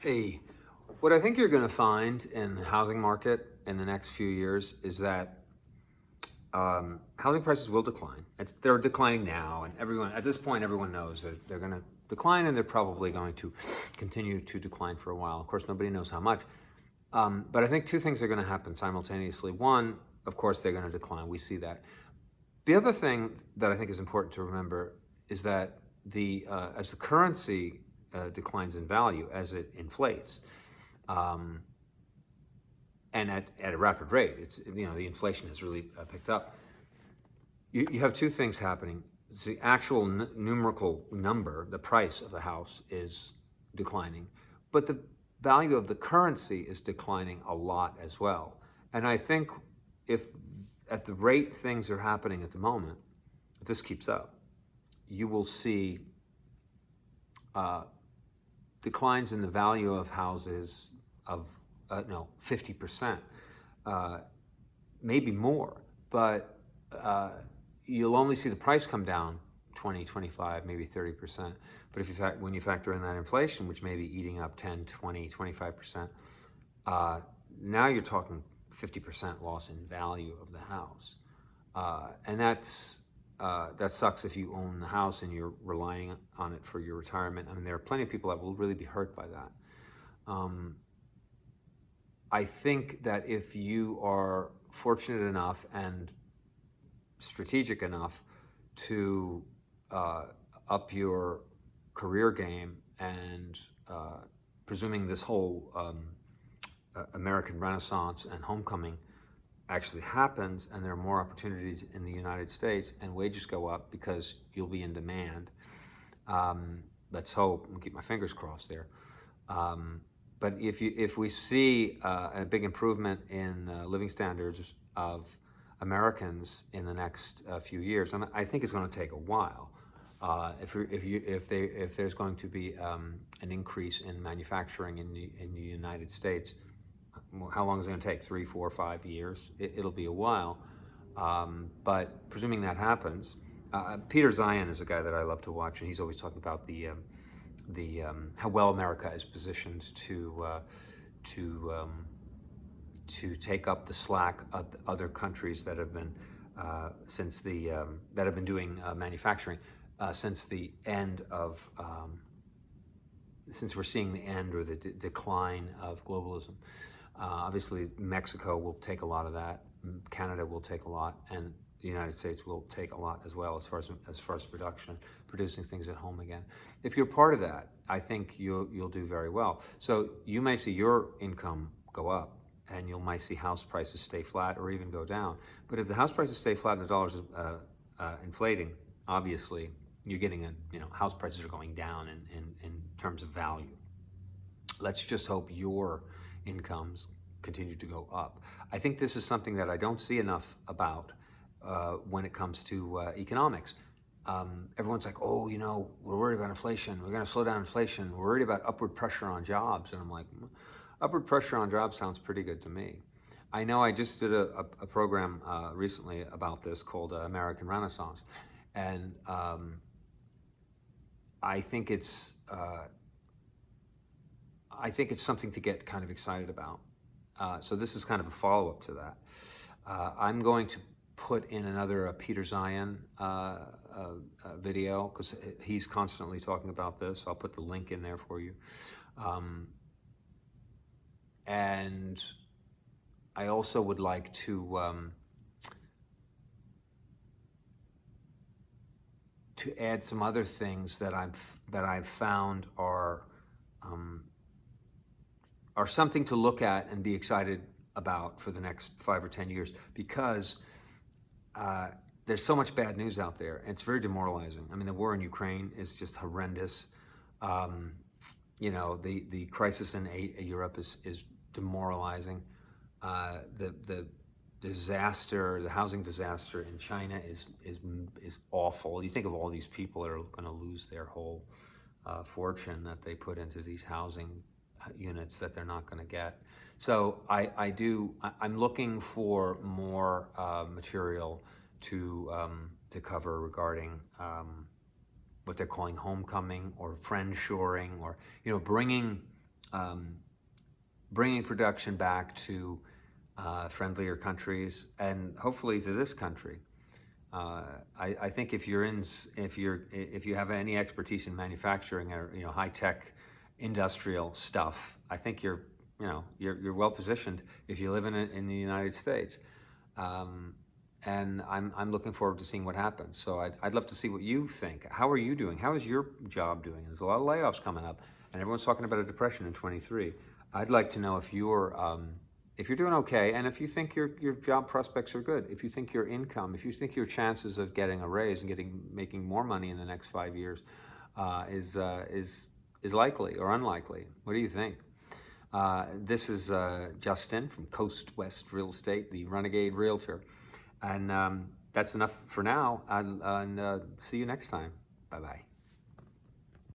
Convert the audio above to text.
Hey, what I think you're going to find in the housing market in the next few years is that housing prices will decline. They're declining now, and at this point, everyone knows that they're going to decline, and they're probably going to continue to decline for a while. Of course, nobody knows how much. But I think two things are going to happen simultaneously. One, of course, they're going to decline. We see that. The other thing that I think is important to remember is that as the currency declines in value, as it inflates, um, and at a rapid rate, the inflation has really picked up. You have two things happening. It's the actual numerical number, the price of the house is declining, but the value of the currency is declining a lot as well. And I think if at the rate things are happening at the moment, if this keeps up, you will see declines in the value of houses of 50%, maybe more, but you'll only see the price come down 20, 25, maybe 30%. But when you factor in that inflation, which may be eating up 10, 20, 25%, now you're talking 50% loss in value of the house. And that sucks if you own the house and you're relying on it for your retirement. I mean, there are plenty of people that will really be hurt by that. I think that if you are fortunate enough and strategic enough to up your career game, and presuming this whole American Renaissance and homecoming actually happens, and there are more opportunities in the United States, and wages go up because you'll be in demand. Let's hope and keep my fingers crossed there. But if we see a big improvement in living standards of Americans in the next few years, and I think it's going to take a while. If there's going to be an increase in manufacturing in the United States, how long is it going to take? 3, 4, 5 years? It'll be a while. But presuming that happens, Peter Zion is a guy that I love to watch, and he's always talking about how well America is positioned to take up the slack of other countries that have been that have been doing manufacturing since the end of since we're seeing the end or the decline of globalism. Obviously, Mexico will take a lot of that. Canada will take a lot, and the United States will take a lot as well as far as production, producing things at home again. If you're part of that, I think you'll do very well. So you may see your income go up, and you might see house prices stay flat or even go down. But if the house prices stay flat and the dollar's inflating, obviously you're getting house prices are going down in terms of value. Let's just hope your incomes continue to go up. I think this is something that I don't see enough about when it comes to economics. Everyone's like, oh, we're worried about inflation. We're going to slow down inflation. We're worried about upward pressure on jobs. And I'm like, upward pressure on jobs sounds pretty good to me. I know I just did a program recently about this called American Renaissance. And I think it's something to get kind of excited about. So this is kind of a follow-up to that. I'm going to put in another Peter Zion video because he's constantly talking about this. I'll put the link in there for you. And I also would like to add some other things that I've found are something to look at and be excited about for the next 5 or 10 years, because there's so much bad news out there, and it's very demoralizing. I mean, the war in Ukraine is just horrendous. The crisis in Europe is demoralizing. The disaster, the housing disaster in China is awful. You think of all these people that are going to lose their whole fortune that they put into these housing units that they're not going to get. So I'm looking for more material to cover regarding what they're calling homecoming or friend shoring, or bringing bringing production back to friendlier countries, and hopefully to this country. I think if you have any expertise in manufacturing or high tech industrial stuff, I think you're well positioned if you live in the United States. And I'm looking forward to seeing what happens. So I'd love to see what you think. How are you doing? How is your job doing? There's a lot of layoffs coming up, and everyone's talking about a depression in 23. I'd like to know if you're doing okay, and if you think your job prospects are good, if you think your income, if you think your chances of getting a raise and making more money in the next 5 years is likely or unlikely. What do you think? This is Justin from Coast West Real Estate, the Renegade Realtor. And that's enough for now. And see you next time. Bye-bye.